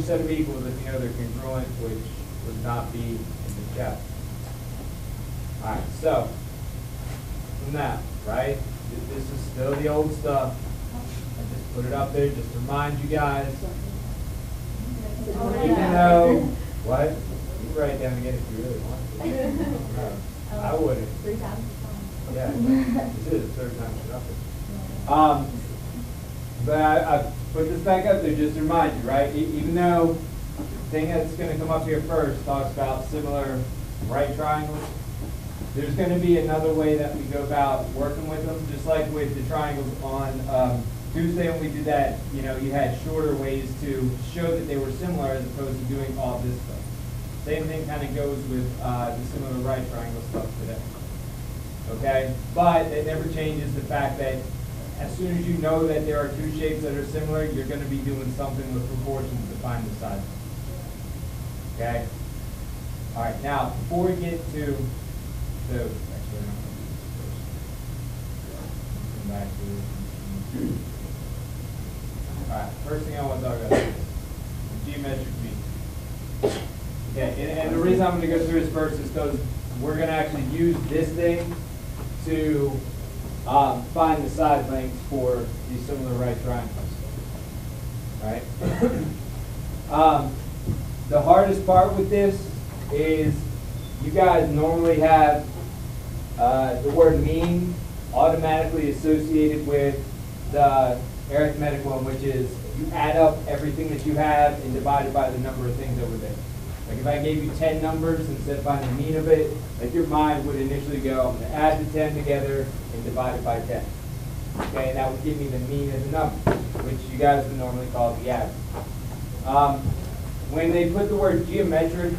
set of equals if you know they're congruent, which would not be in the chapter. All right, so from that, right? This is still the old stuff. I just put it up there just to remind you guys. Even though, what? You can write it down again if you really want to. I wouldn't. 3 times. Yeah, this is the third time it's up there. But I put this back up there just to remind you, right? Even though the thing that's going to come up here first talks about similar right triangles, there's going to be another way that we go about working with them, just like with the triangles on Tuesday when we did that. You know, you had shorter ways to show that they were similar as opposed to doing all this stuff. Same thing kind of goes with the similar right triangle stuff today. Okay, but it never changes the fact that as soon as you know that there are two shapes that are similar, you're going to be doing something with proportions to find the size. Okay? All right, now, before we get to the, actually, I'm going to do this first. Come back to it. All right, first thing I want to talk about is the geometric mean. Okay, and the reason I'm going to go through this first is because we're going to actually use this thing to find the side lengths for these similar right triangles. Right? The hardest part with this is you guys normally have the word mean automatically associated with the arithmetic one, which is you add up everything that you have and divide it by the number of things over there. Like if I gave you 10 numbers, instead of finding the mean of it, like your mind would initially go, I'm going to add the 10 together and divide it by 10. Okay, and that would give me the mean of the number, which you guys would normally call the average. When they put the word geometric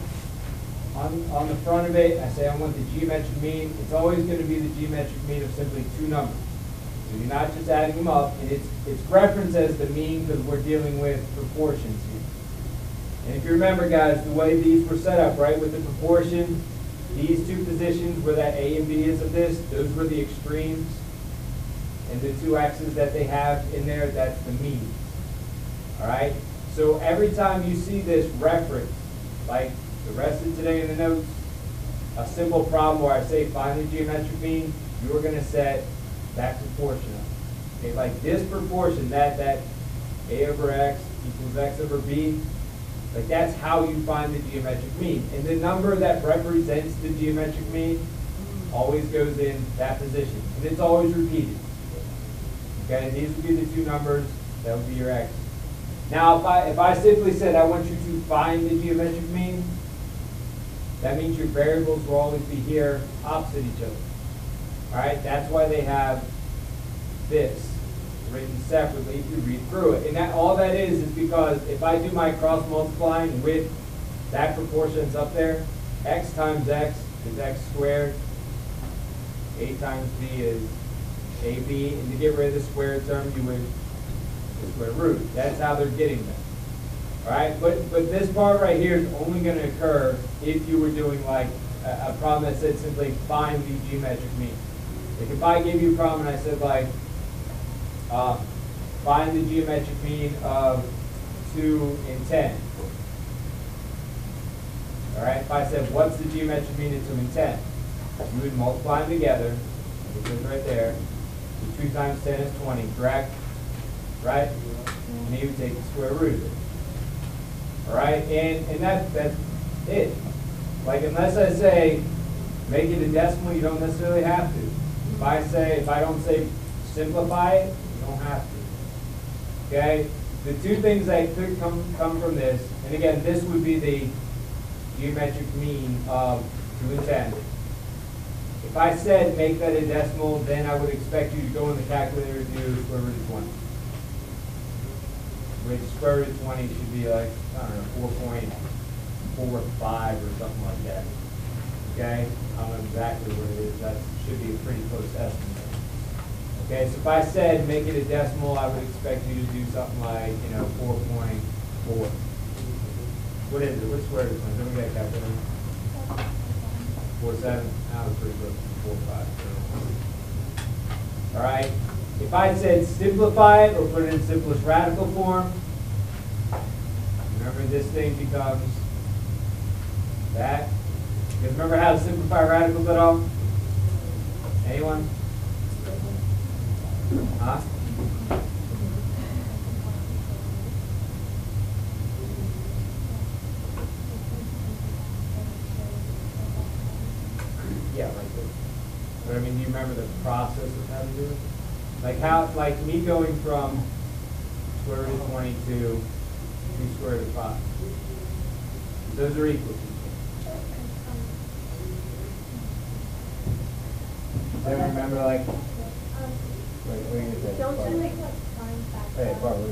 on the front of it, I say I want the geometric mean, it's always going to be the geometric mean of simply two numbers. So you're not just adding them up, and it's referenced as the mean because we're dealing with proportions here. And if you remember, guys, the way these were set up, right, with the proportion, these two positions where that A and B is of this, those were the extremes. And the two x's that they have in there, that's the mean. All right? So every time you see this reference, like the rest of today in the notes, a simple problem where I say find the geometric mean, you're going to set that proportion up. Okay, like this proportion, that A over x equals x over b, like that's how you find the geometric mean. And the number that represents the geometric mean always goes in that position. And it's always repeated. Okay, these would be the two numbers, that would be your x. Now if I simply said I want you to find the geometric mean, that means your variables will always be here opposite each other. Alright, that's why they have this written separately if you read through it. And that all that is because if I do my cross multiplying with that proportion that's up there, x times x is x squared, a times b is ab, and to get rid of the squared term you would the square root. That's how they're getting them. Alright, but this part right here is only going to occur if you were doing like a problem that said simply find the geometric mean. Like if I gave you a problem and I said like find the geometric mean of 2 and 10. Alright, if I said what's the geometric mean of 2 and 10? You would multiply them together, which is right there. 2 times 10 is 20, correct? Right? And you would take the square root of it. Alright, and that's it. Like unless I say make it a decimal, you don't necessarily have to. If I don't say simplify it, you don't have to. Okay? The two things that could come from this, and again, this would be the geometric mean of 2 and 10. If I said make that a decimal, then I would expect you to go in the calculator and do square root of 20. Which square root of 20 should be like, I don't know, 4.45 or something like that. Okay? I don't know exactly what it is. That should be a pretty close estimate. Okay, so if I said make it a decimal, I would expect you to do something like, 4.4. What is it? What's square root of 20? Then we got a calculator. 4.7. That was pretty close to 4.5. All right. If I said simplify it or put it in simplest radical form, Remember, this thing becomes that. You guys remember how to simplify radicals at all? Anyone? Huh? Yeah, like this. But I mean, do you remember the process of how to do it? Like me going from square root of 22 to square root of 5. Those are equal. Does anyone remember, like, wait, what are you going to say? Don't you like find back? Hey, Barbara.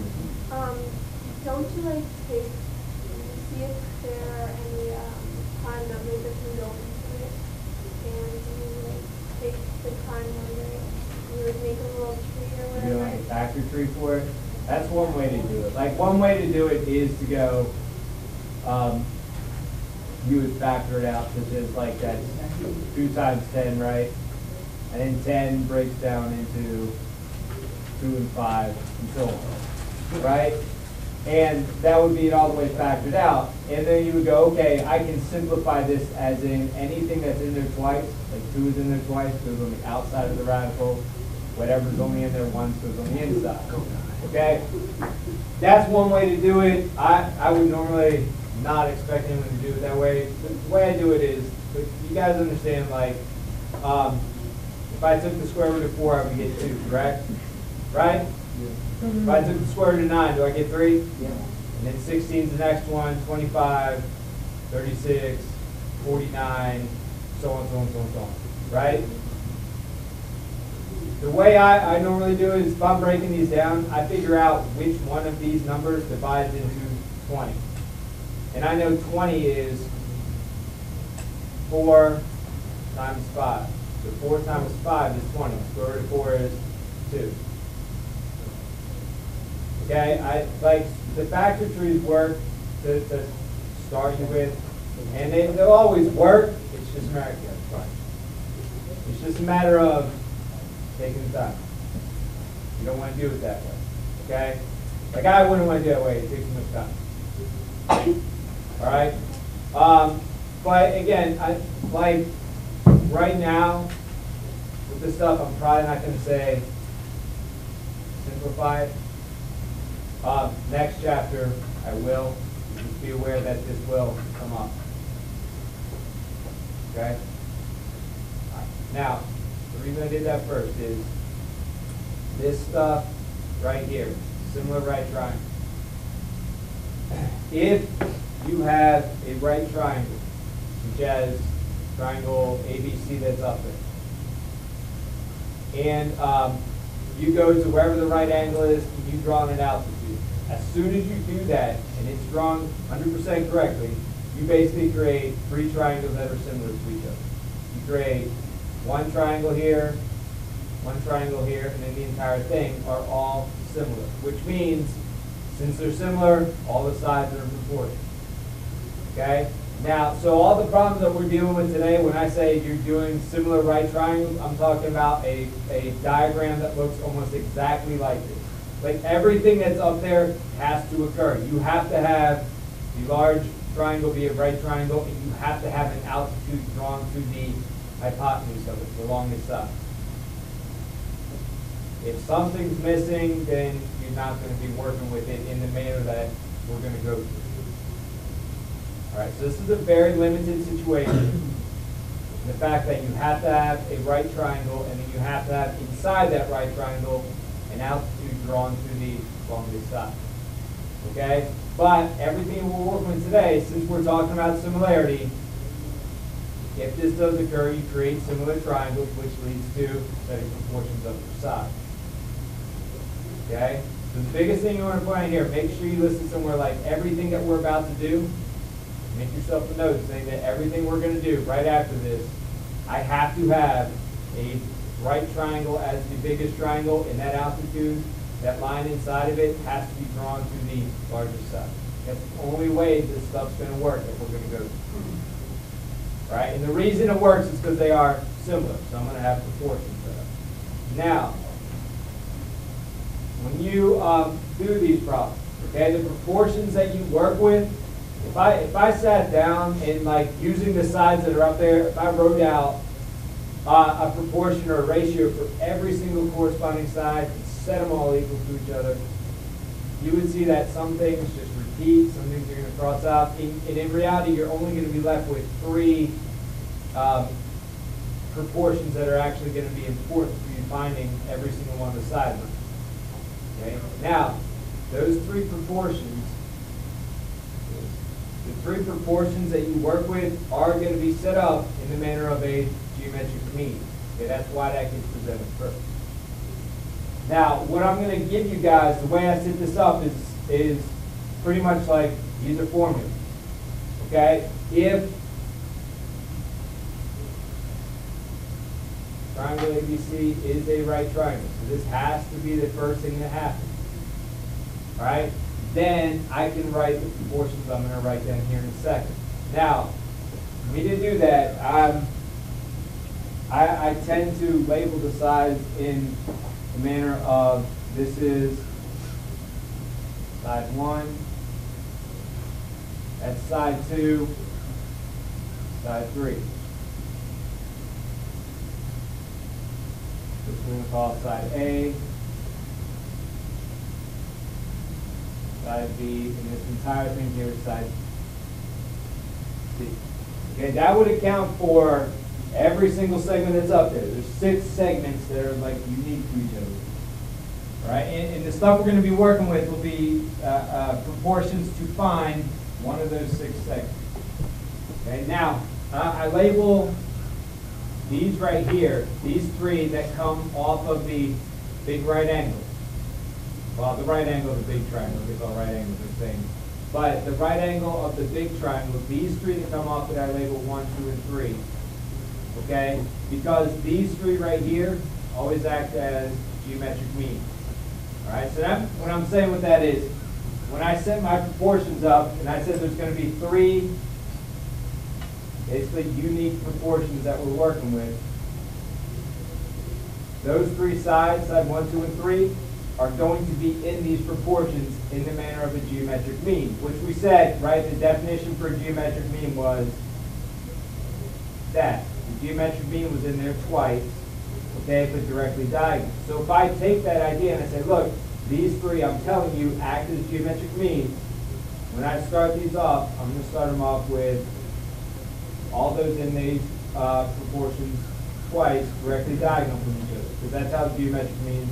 Don't you like take, see if there are any prime numbers that can go into it, and you like take the prime number, you would make a little tree or whatever. Do like a factor tree for it. That's one way to do it. Like, one way to do it is to go, you would factor it out, such as like that's 2 times 10, right? And then 10 breaks down into 2 and 5 and so on, right? And that would be it all the way factored out. And then you would go, okay, I can simplify this as in anything that's in there twice, like 2 is in there twice, goes on the outside of the radical, whatever's only in there once goes on the inside, okay? That's one way to do it. I would normally not expect anyone to do it that way. The way I do it is, you guys understand, like, if I took the square root of 4, I would get 2, correct? Right? Yeah. If I took the square root of 9, do I get 3? Yeah. And then 16 is the next one, 25, 36, 49, so on, so on, so on, so on. Right? The way I normally do it is, if I'm breaking these down, I figure out which one of these numbers divides into 20. And I know 20 is 4 times 5. So 4 times 5 is 20. Square root of 4 is 2. Okay, like the factor trees work to start you with, and they'll always work. It's just a matter it's just a matter of taking the time. You don't want to do it that way. Okay? Like I wouldn't want to do it that way. It takes too much time. All right. But again, like right now with this stuff, I'm probably not going to say simplify it. Next chapter, I will. Just be aware that this will come up. Okay. All right. Now, the reason I did that first is this stuff right here, similar right triangle. If you have a right triangle, such as triangle ABC that's up there, and you go to wherever the right angle is, and you draw an altitude. As soon as you do that, and it's drawn 100% correctly, you basically create 3 triangles that are similar to each other. You create one triangle here, one triangle here, and then the entire thing are all similar, which means since they're similar, all the sides are proportional. Okay? Now, so all the problems that we're dealing with today, when I say you're doing similar right triangles, I'm talking about a diagram that looks almost exactly like this. Like everything that's up there has to occur. You have to have the large triangle be a right triangle, and you have to have an altitude drawn to the hypotenuse of it, the longest side. If something's missing, then you're not going to be working with it in the manner that we're going to go through. All right, so this is a very limited situation. The fact that you have to have a right triangle, and then you have to have inside that right triangle an altitude drawn to the longest side. Okay? But everything we're working with today, since we're talking about similarity, if this does occur, you create similar triangles, which leads to setting proportions of your side. Okay? So the biggest thing you want to put on here, make sure you listen somewhere like everything that we're about to do. Make yourself a note saying that everything we're going to do right after this, I have to have a right triangle as the biggest triangle, and that altitude, that line inside of it, has to be drawn to the largest side. That's the only way this stuff's going to work that we're going to go through. Right? And the reason it works is because they are similar. So I'm going to have proportions set up. Now, when you do these problems, Okay, the proportions that you work with, if I sat down and like using the sides that are up there, if I wrote out a proportion or a ratio for every single corresponding side and set them all equal to each other, you would see that some things just repeat, some things you're going to cross out. And in reality, you're only going to be left with 3 proportions that are actually going to be important for you finding every single one of the side lines. Okay? Now, those 3 proportions, the 3 proportions that you work with are going to be set up in the manner of a geometric mean. Okay, that's why that gets presented first. Now, what I'm going to give you guys, the way I set this up is pretty much like these are formulas. Okay? If triangle ABC is a right triangle, so this has to be the first thing that happens. All right? Then I can write the proportions I'm going to write down here in a second. Now, for me to do that, I tend to label the sides in the manner of this is side 1, that's side 2, side 3. This we're going to call side A, side B, and this entire thing here is side C. Okay, that would account for every single segment that's up there. There's 6 segments that are like unique to each other. All right, and the stuff we're going to be working with will be proportions to find one of those 6 segments. Okay, now I label these right here, these 3 that come off of the big right angle. Well, the right angle of the big triangle, because all right angles are the same. But the right angle of the big triangle, these 3 that come off it, I label 1, 2, and 3. Okay? Because these 3 right here always act as geometric means. All right? So that, what I'm saying with that is, when I set my proportions up, and I said there's going to be 3 basically unique proportions that we're working with, those 3 sides, side 1, 2, and 3, are going to be in these proportions in the manner of a geometric mean, which we said, right, the definition for a geometric mean was that. The geometric mean was in there twice, okay, but directly diagonal. So if I take that idea and I say, look, these 3, I'm telling you, act as geometric means, when I start these off, I'm going to start them off with all those in these proportions twice, directly diagonal from each other, because that's how the geometric means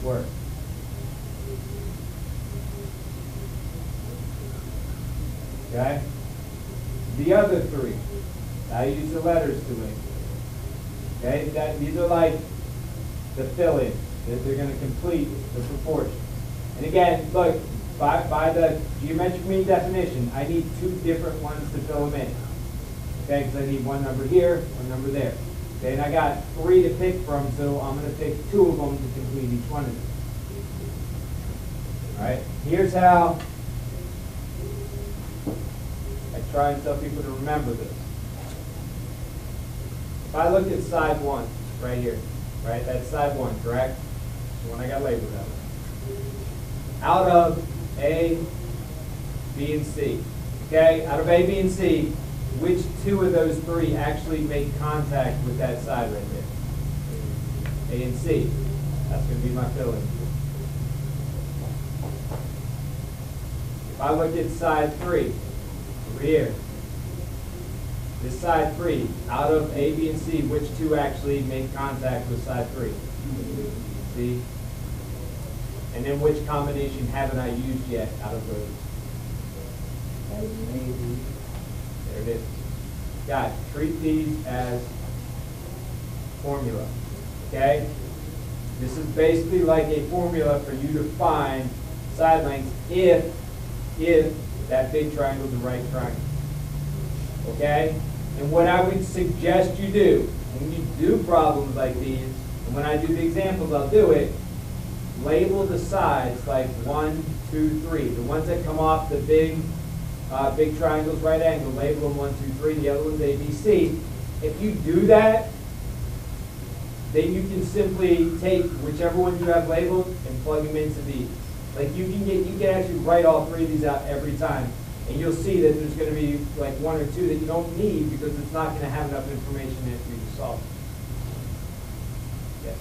work. Okay? The other 3, I use the letters to link. Okay? These are like the fill-in. They're going to complete the proportion. And again, look, by the geometric mean definition, I need 2 different ones to fill them in. Okay? Because I need one number here, one number there. Okay, and I got 3 to pick from, so I'm going to pick 2 of them to complete each one of them. All right, here's how I try and tell people to remember this. If I look at side 1, right here, right, that's side 1, correct? The one I got labeled that way. Out of A, B, and C. Okay, out of A, B, and C, which 2 of those 3 actually make contact with that side right there? A and C. That's going to be my fill-in. If I look at side 3, over here, this side 3, out of A, B, and C, which 2 actually make contact with side 3? C. And then which combination haven't I used yet out of those? A, B. There it is. Guys, treat these as formula. Okay? This is basically like a formula for you to find side lengths if that big triangle is the right triangle. Okay? And what I would suggest you do, when you do problems like these, and when I do the examples, I'll do it, label the sides like 1, 2, 3. The ones that come off the big triangle's right angle, label them 1, 2, 3. The other one's A, B, C. If you do that, then you can simply take whichever one you have labeled and plug them into these. Like you can actually write all three of these out every time, and you'll see that there's going to be like one or two that you don't need because it's not going to have enough information in it for you to solve. Yes.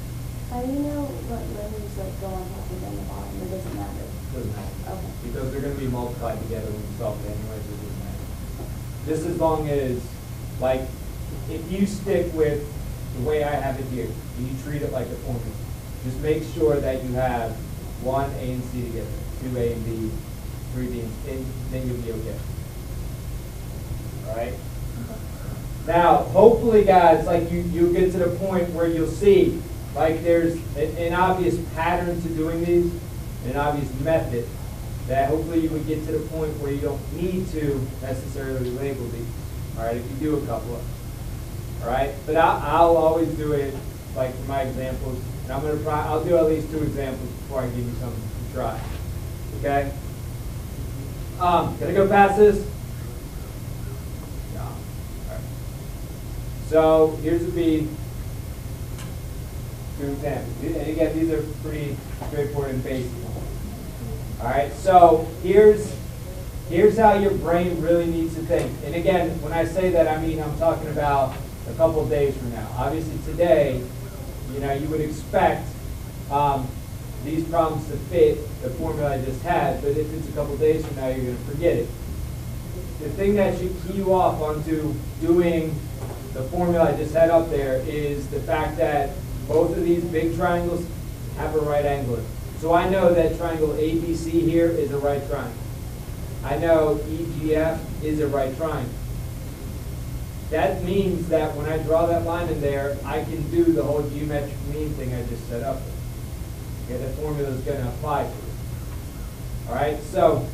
How do you know what letters like go on top and on the bottom? It doesn't matter. Doesn't matter. Okay. Because they're going to be multiplied together when you solve it anyway, so it doesn't matter. Just as long as, like, if you stick with the way I have it here, and you treat it like a formula, just make sure that you have 1 A and C together, 2 A and B, 3 B, and then you'll be okay. All right? Now, hopefully, guys, like you'll get to the point where you'll see, like there's an obvious pattern to doing these, an obvious method, that hopefully you would get to the point where you don't need to necessarily label these. All right, if you do a couple of them. All right, but I'll always do it like for my examples, and I'll do at least 2 examples before I give you something to try. Okay? Gonna go past this? No. All right. So here's would be 2 examples. And again, these are pretty straightforward and basic. All right, so here's how your brain really needs to think. And again, when I say that, I mean I'm talking about a couple of days from now. Obviously today, you would expect these problems to fit the formula I just had, but if it's a couple of days from now, you're going to forget it. The thing that should key you off onto doing the formula I just had up there is the fact that both of these big triangles have a right angle. So I know that triangle ABC here is a right triangle. I know EGF is a right triangle. That means that when I draw that line in there, I can do the whole geometric mean thing I just set up. Okay, the formula is going to apply to it. All right, so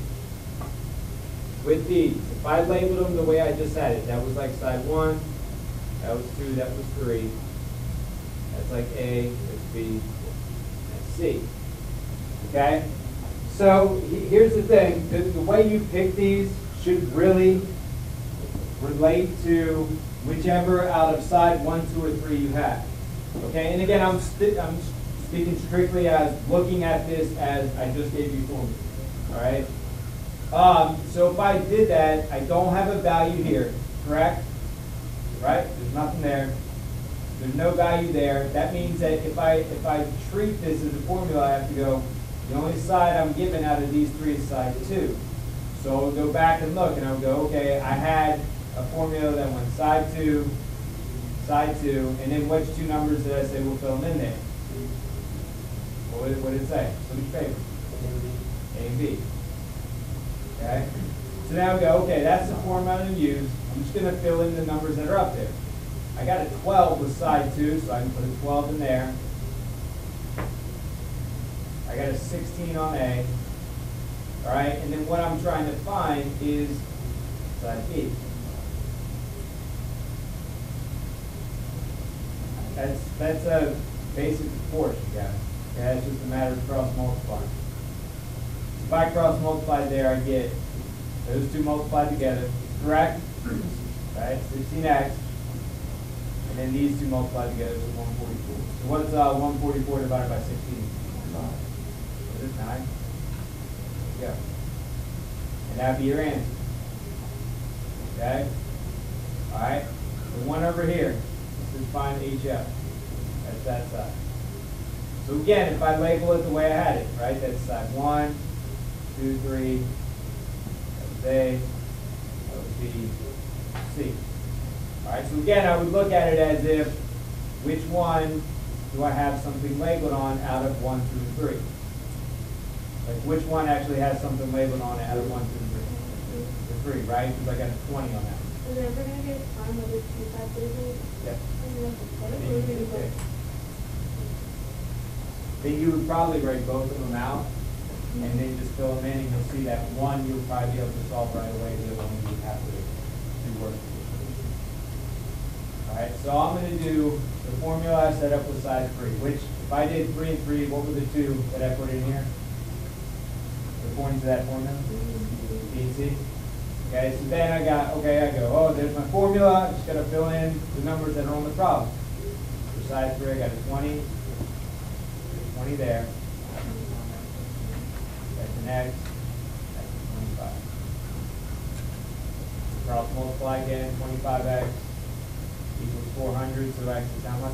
with these, if I labeled them the way I just had it, that was like side 1, that was 2, that was 3. That's like A, that's B, that's C. Okay? So here's the thing. The way you pick these should really relate to whichever out of side 1, 2, or 3 you have. Okay? And again, I'm speaking strictly as looking at this as I just gave you formula. All right? So if I did that, I don't have a value here, correct? Right? There's nothing there. There's no value there. That means that if I treat this as a formula, I have to go, the only side I'm given out of these 3 is side 2. So I'll go back and look, and I'll go, okay, I had a formula that went side 2, and then which 2 numbers did I say will fill them in there? What did it say? Which paper? A and B. Okay? So now we go, okay, that's the formula I'm going to use. I'm just going to fill in the numbers that are up there. I got a 12 with side 2, so I can put a 12 in there. I got a 16 on A. All right, and then what I'm trying to find is side B. That's a basic proportion, guys. Okay, it's just a matter of cross multiplying. If I cross multiply there, I get those 2 multiplied together, correct? Right, 16x. And then these 2 multiplied together is 144. So what's 144 divided by 16? 5. What is 9? There you go. And that'd be your answer. Okay? Alright? The one over here, this is find HF. That's that side. So again, if I label it the way I had it, right? That's side 1, 2, 3. That was A. That was B. C. All right, so again, I would look at it as if, which one do I have something labeled on out of 1, 2, and 3? Like, which one actually has something labeled on it out of 1, 2, and 3? The 3, right? Because I got a 20 on that. Is there ever going to be a time where there's 2 sides to the Yeah. I Then you would probably write both of them out, and then just fill them in, and you'll see that one you'll probably be able to solve right away, the other one you would have to do work. Alright, so I'm going to do the formula I set up with side 3, which if I did 3 and 3, what were the 2 that I put in here? According to that formula? B and C. Okay, so then I go, oh, there's my formula, I just got to fill in the numbers that are on the problem. For side 3, I got a 20 there. and x, x is 25. Cross multiply again, 25x equals 400, so x is how much?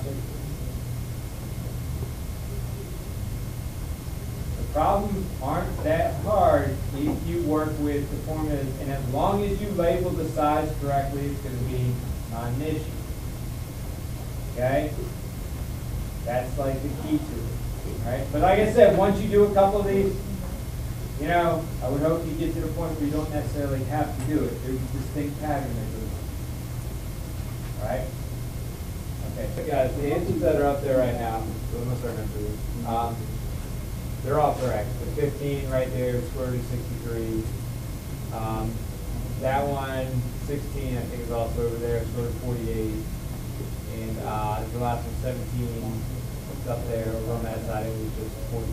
The problems aren't that hard if you work with the formulas, and as long as you label the sides correctly, it's going to be not an issue. Okay? That's like the key to it. Right? But like I said, once you do a couple of these, you know, I would hope you get to the point where you don't necessarily have to do it. There's a distinct pattern that goes on. All right? Okay, so guys, the answers that are up there right now, so I'm going to start going through this. They're all correct. The 15 right there, square root of 63. That one, 16, I think is also over there, square root of 48. And the last one, 17, it's up there over on that side, it was just 40.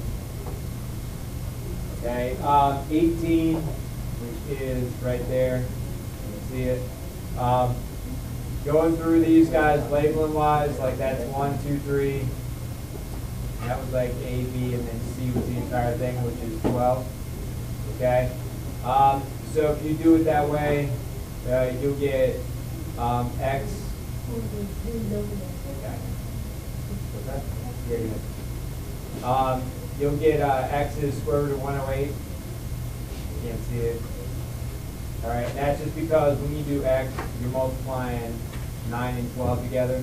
Okay, 18, which is right there, you can see it. Going through these guys, labeling wise, like that's 1, 2, 3. That was like A, B, and then C was the entire thing, which is 12. Okay, so if you do it that way, you'll get x. Okay. What's that? Yeah, you'll get x is square root of 108. You can't see it. All right, that's just because when you do x, you're multiplying 9 and 12 together,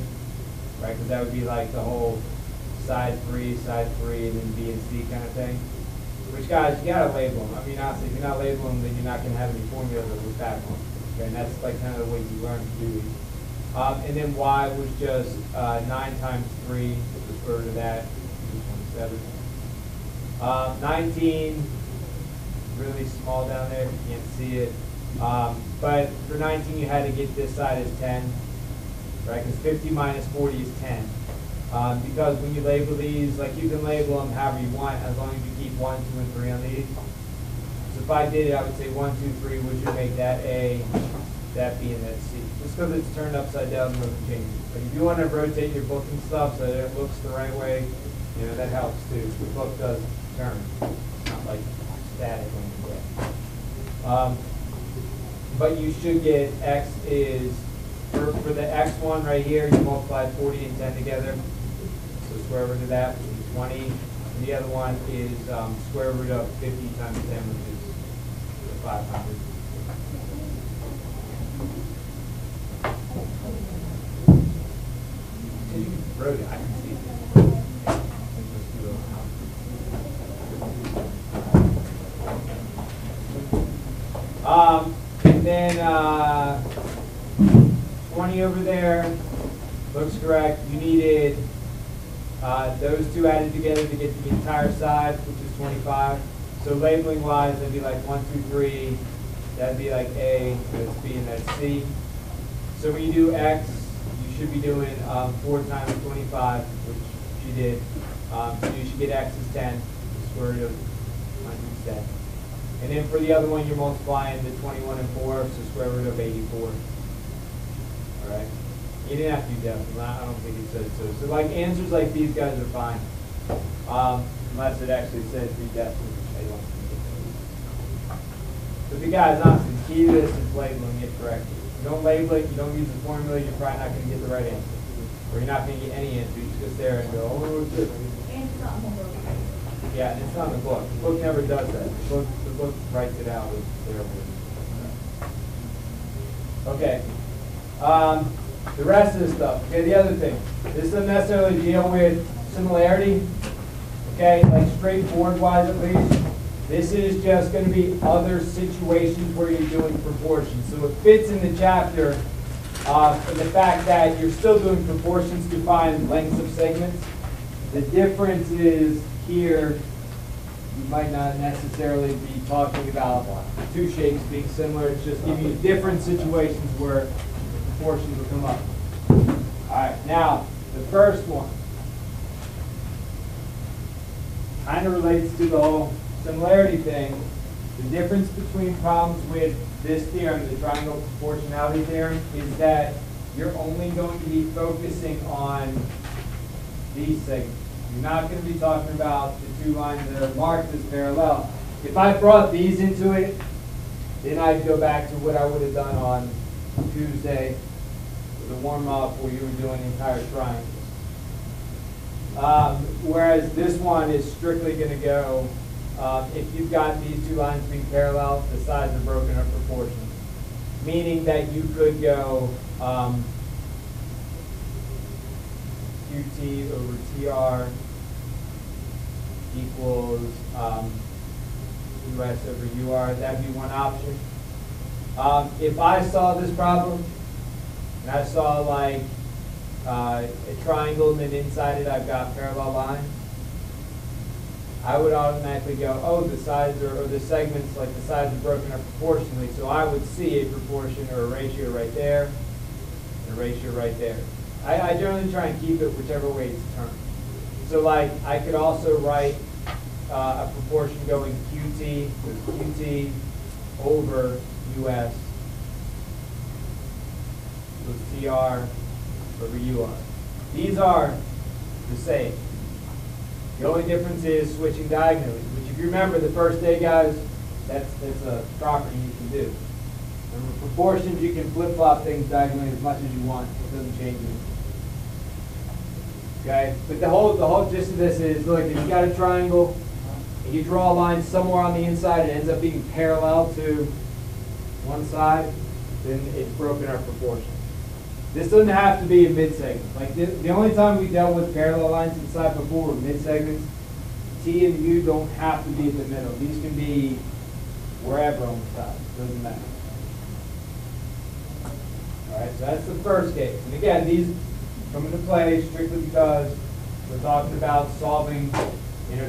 right? Because that would be like the whole side 3, and then B and C kind of thing. Which, guys, you gotta label them. I mean, honestly, if you're not labeling them, then you're not gonna have any formulas to look back on. Okay, and that's like kind of the way you learn to do these. And then y was just 9 times 3, which is square root of that, which is 27. 19, really small down there, you can't see it. But for 19, you had to get this side as 10, right? Because 50 minus 40 is 10. Because when you label these, like you can label them however you want, as long as you keep 1, 2, and 3 on these. So if I did it, I would say 1, 2, 3, which would make that A, that B, and that C. Just because it's turned upside down doesn't change it. But if you want to rotate your book and stuff so that it looks the right way, you know, that helps too. The book does turn. It's not like static when you get. But you should get x is, for the x1 right here, you multiply 40 and 10 together. So square root of that would be 20. And the other one is square root of 50 times 10, which is 500. So you can wrote it, I can see it. And then 20 over there looks correct. You needed those two added together to get the entire side, which is 25. So labeling wise, that'd be like 1, 2, 3. That'd be like A, that's B, and that's C. So when you do x, you should be doing 4 times 25, which you did. So you should get x is 10, the square root of 110. And then for the other one, you're multiplying the 21 and 4, so square root of 84. All right? You didn't have to do decimal. I don't think it says so. So like answers like these guys are fine. Unless it actually says be decimal, which I don't think. But the guys, honestly, the key to this is labeling it correctly. If you don't label it, you don't use the formula, you're probably not going to get the right answer. Or you're not going to get any answer. You just there and go, oh, it's this. And it's not in the book. Yeah, and it's not in the book. The book never does that. The book writes it out with their words. Okay. The rest of the stuff. Okay, the other thing. This doesn't necessarily deal with similarity. Okay, like straightforward-wise at least. This is just going to be other situations where you're doing proportions. So it fits in the chapter in the fact that you're still doing proportions to find lengths of segments. The difference is here, you might not necessarily be talking about two shapes being similar. It's just giving you different situations where the proportions will come up. All right, now the first one kind of relates to the whole similarity thing. The difference between problems with this theorem, the triangle proportionality theorem, is that you're only going to be focusing on these segments. You're not going to be talking about the two lines that are marked as parallel. If I brought these into it, then I'd go back to what I would have done on Tuesday, the warm-up where you were doing the entire triangle. Whereas this one is strictly going to go, if you've got these two lines being parallel, the sides are broken up proportionally. Meaning that you could go QT over TR equals US over UR. That'd be one option. If I saw this problem, and I saw like a triangle and then inside it I've got parallel lines, I would automatically go, oh, the sides are, or the segments, like the sides are broken up proportionally, so I would see a proportion or a ratio right there, and a ratio right there. I generally try and keep it whichever way it's turned. So like, I could also write a proportion going QT with QT over US with TR over UR. These are the same. The only difference is switching diagonally, which if you remember the first day, guys, that's a property you can do. Remember, proportions, you can flip-flop things diagonally as much as you want. It doesn't change anything. Okay? But the whole gist of this is, look, if you got a triangle, and you draw a line somewhere on the inside, it ends up being parallel to one side, then it's broken up proportion. This doesn't have to be a mid-segment. Like the only time we dealt with parallel lines inside before were mid-segments. T and U don't have to be in the middle. These can be wherever on the side. Doesn't matter. All right, so that's the first case. And again, these come into play strictly because we're talking about solving,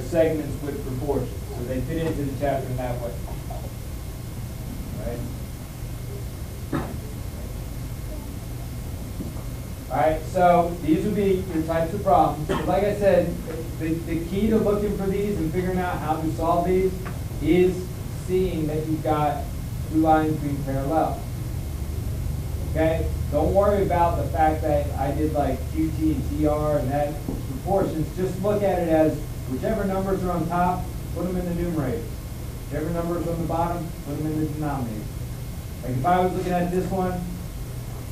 segments with proportions. So they fit into the chapter in that way. All right. All right, so these would be your types of problems. But like I said, the key to looking for these and figuring out how to solve these is seeing that you've got two lines being parallel. Okay? Don't worry about the fact that I did like QT and TR and that proportions. Just look at it as whichever numbers are on top, put them in the numerator. Whichever numbers on the bottom, put them in the denominator. Like if I was looking at this one,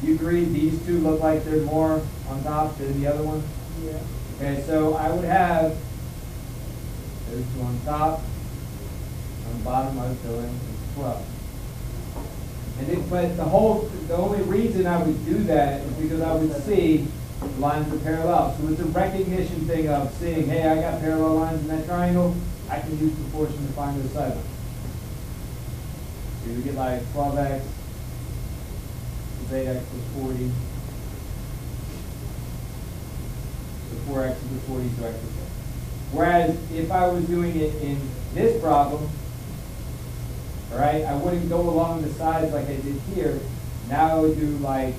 you agree these two look like they're more on top than the other one? Yeah. Okay, so I would have those two on top. On the bottom, I would fill in 12. But the only reason I would do that is because I would see the lines are parallel. So it's a recognition thing of seeing, hey, I got parallel lines in that triangle. I can use proportion to find those sidelines. So you would get like 12x. 8x plus 40. So 4x equals 40, so x is 6. Whereas if I was doing it in this problem, all right, I wouldn't go along the sides like I did here. Now I would do like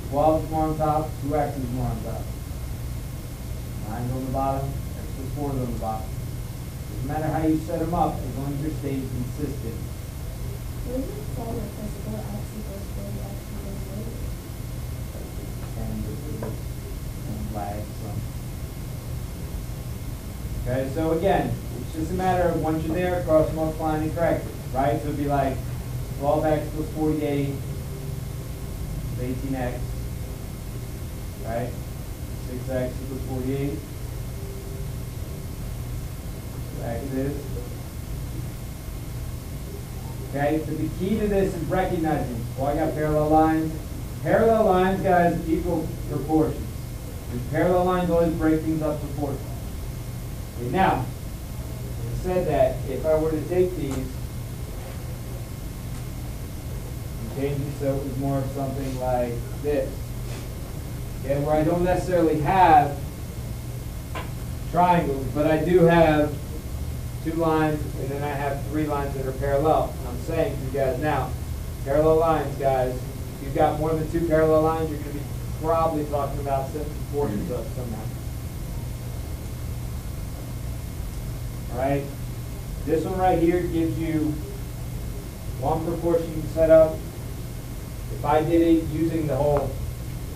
12 is more on top, 2x is more on top. 9 is on the bottom, x plus 4 is on the bottom. Doesn't matter how you set them up, as long as you're staying consistent. What is it called if there's 4x equals 40x equals 80? And lag some. Okay, so again, it's just a matter of once you're there, cross multiplying and correct it, right? So it'd be like 12x plus 48 is 18x, right? 6x equals 48. So x is. Okay, so the key to this is recognizing, well, I got parallel lines. Parallel lines, guys, equal proportions. And parallel lines always break things up proportionally. Okay, now, I said that if I were to take these and change it so it was more of something like this, okay, where I don't necessarily have triangles, but I do have two lines, and then I have three lines that are parallel. And I'm saying to you guys now, parallel lines, guys, if you've got more than two parallel lines, you're going to be probably talking about set proportions of somehow. All right? This one right here gives you one proportion set up. If I did it using the whole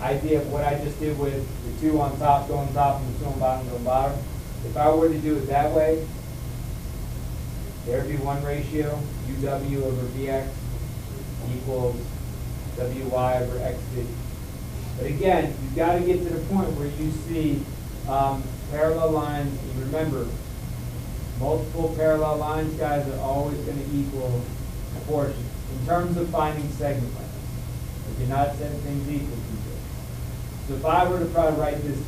idea of what I just did with the two on top, go on top, and the two on bottom, go on bottom, if I were to do it that way, there'd be one ratio, UW over VX equals WY over XD. But again, you've got to get to the point where you see parallel lines. And remember, multiple parallel lines, guys, are always going to equal proportion in terms of finding segment lengths. If you're not setting things equal to each other. So if I were to try to write this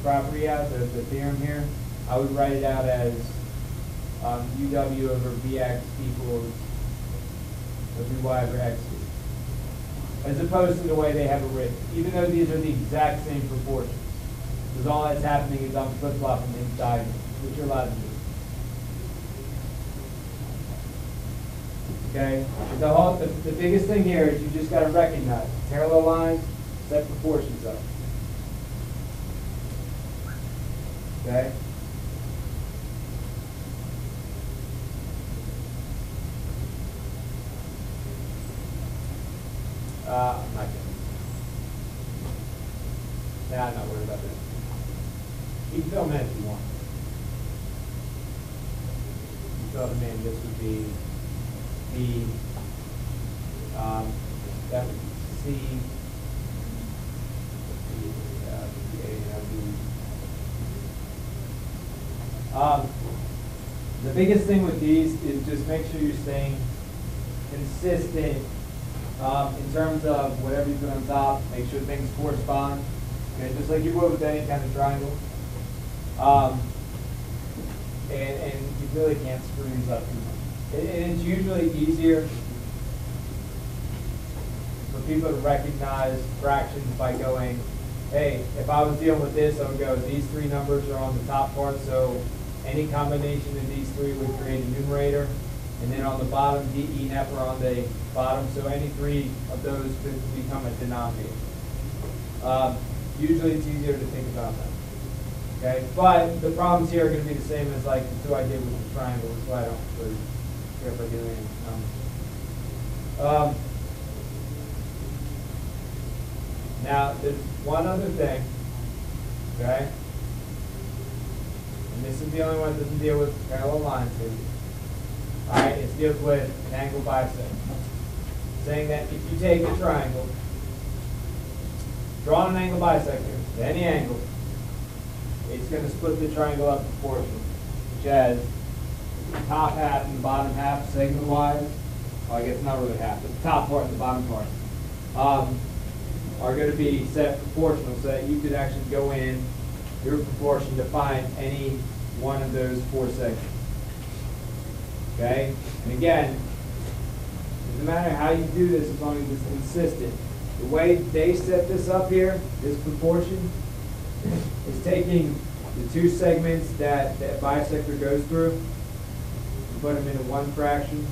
property out, the theorem here, I would write it out as UW over VX equals WY over XD. As opposed to the way they have it written, even though these are the exact same proportions. Because all that's happening is I'm flip-flopping inside, which you're allowed to do. Okay? The biggest thing here is you just got to recognize parallel lines, set proportions up. Okay? I'm not kidding. Nah, I'm not worried about that. You can fill them in if you want. You fill them in, this would be B, that would be C, the biggest thing with these is just make sure you're staying consistent in terms of whatever you put on top. Make sure things correspond. Okay, just like you would with any kind of triangle. And you really can't screw these up too much. And it's usually easier for people to recognize fractions by going, hey, if I was dealing with this, I would go, these three numbers are on the top part, so any combination of these three would create a numerator. And then on the bottom, D, E, and F are on the bottom, so any three of those could become a denominator. Usually it's easier to think about that. Okay, but the problems here are going to be the same as like the two I did with the triangle. That's why I don't really care if I do any numbers. Now, there's one other thing, okay? And this is the only one that doesn't deal with parallel lines here. All right, it deals with an angle bisect. Saying that if you take a triangle, draw an angle bisector to any angle, it's going to split the triangle up proportionally, which has the top half and the bottom half segment-wise. Well, I guess not really half, but the top part and the bottom part are going to be set proportional, so that you could actually go in your proportion to find any one of those four segments. Okay? And again, it doesn't matter how you do this as long as it's consistent. The way they set this up here, this proportion, is taking the two segments that that bisector goes through and put them into one fraction.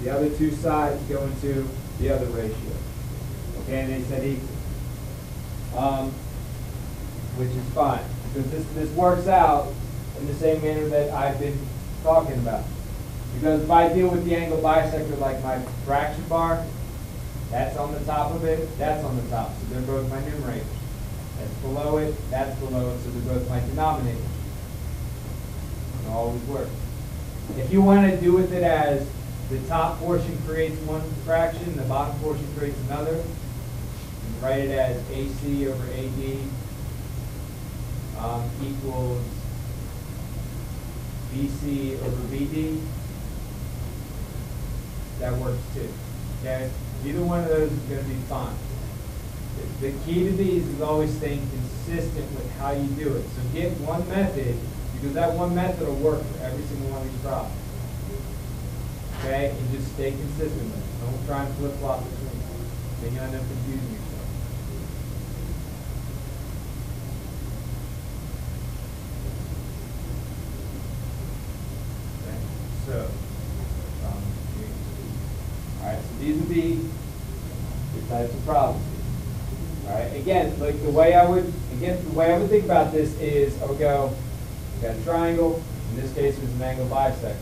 The other two sides go into the other ratio. Okay, and they said equal. Which is fine, because this works out in the same manner that I've been talking about. Because if I deal with the angle bisector like my fraction bar, that's on the top of it, that's on the top, so they're both my numerators. That's below it, that's below it, so they're both my denominators. It'll always work. If you want to do with it as the top portion creates one fraction, the bottom portion creates another, and write it as AC over AD equals BC over BD, that works too. Okay? Either one of those is going to be fine. The key to these is always staying consistent with how you do it. So get one method, because that one method will work for every single one of these problems. Okay? And just stay consistent with it. Don't try and flip-flop between them. Then you end up confusing yourself. Okay? So, all right, so these would be the types of problems. All right, again, like the way I would think about this is I would go, we got a triangle, in this case it was an angle bisector.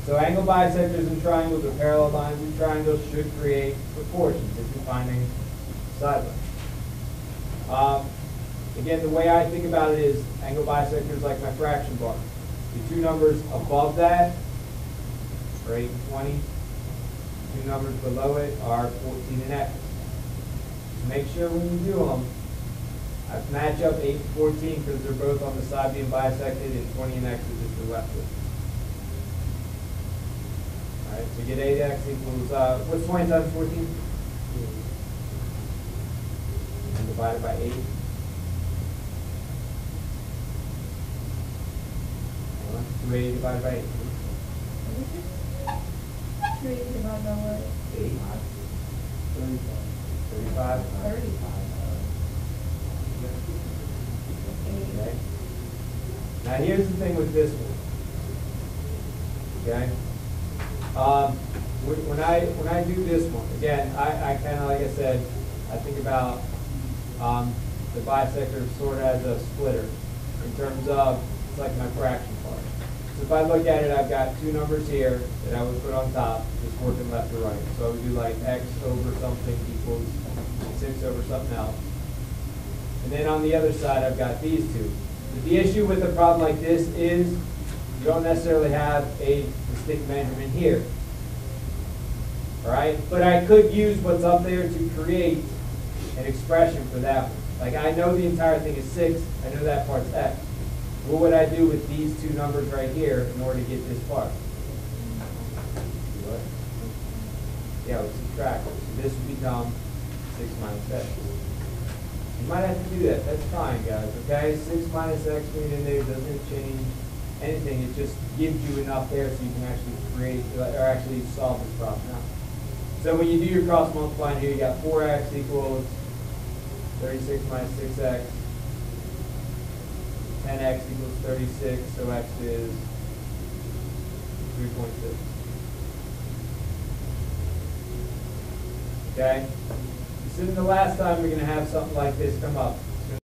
So angle bisectors and triangles or parallel lines and triangles should create proportions if you're finding side length. Again, the way I think about it is angle bisectors like my fraction bar. The two numbers above that are 8 and 20. Two numbers below it are 14 and x. So make sure when you do them, I match up 8 and 14 because they're both on the side being bisected, and 20 and x is just the left of it. All right, so get 8x equals, what's 20 times 14? And divided by 8. 280 divided by 8. 3 divided by what? 8. 35. 35. Okay. Now here's the thing with this one. Okay. When I do this one, again, I kind of, like I said, I think about the bisector sort of as a splitter in terms of it's like my fraction part. So if I look at it, I've got two numbers here that I would put on top, just working left to right. So I would do like x over something equals 6 over something else. And then on the other side, I've got these two. But the issue with a problem like this is you don't necessarily have a distinct measurement here. All right? But I could use what's up there to create an expression for that one. Like I know the entire thing is 6. I know that part's x. What would I do with these two numbers right here in order to get this part? What? Yeah, let's subtract it. So this would become 6 minus x. You might have to do that. That's fine, guys. Okay? 6 minus x being in there doesn't change anything. It just gives you enough there so you can actually create or actually solve this problem now. So when you do your cross multiplying here, you got 4x equals 36 minus 6x. 10x equals 36, so x is 3.6. Okay? This isn't the last time we're going to have something like this come up.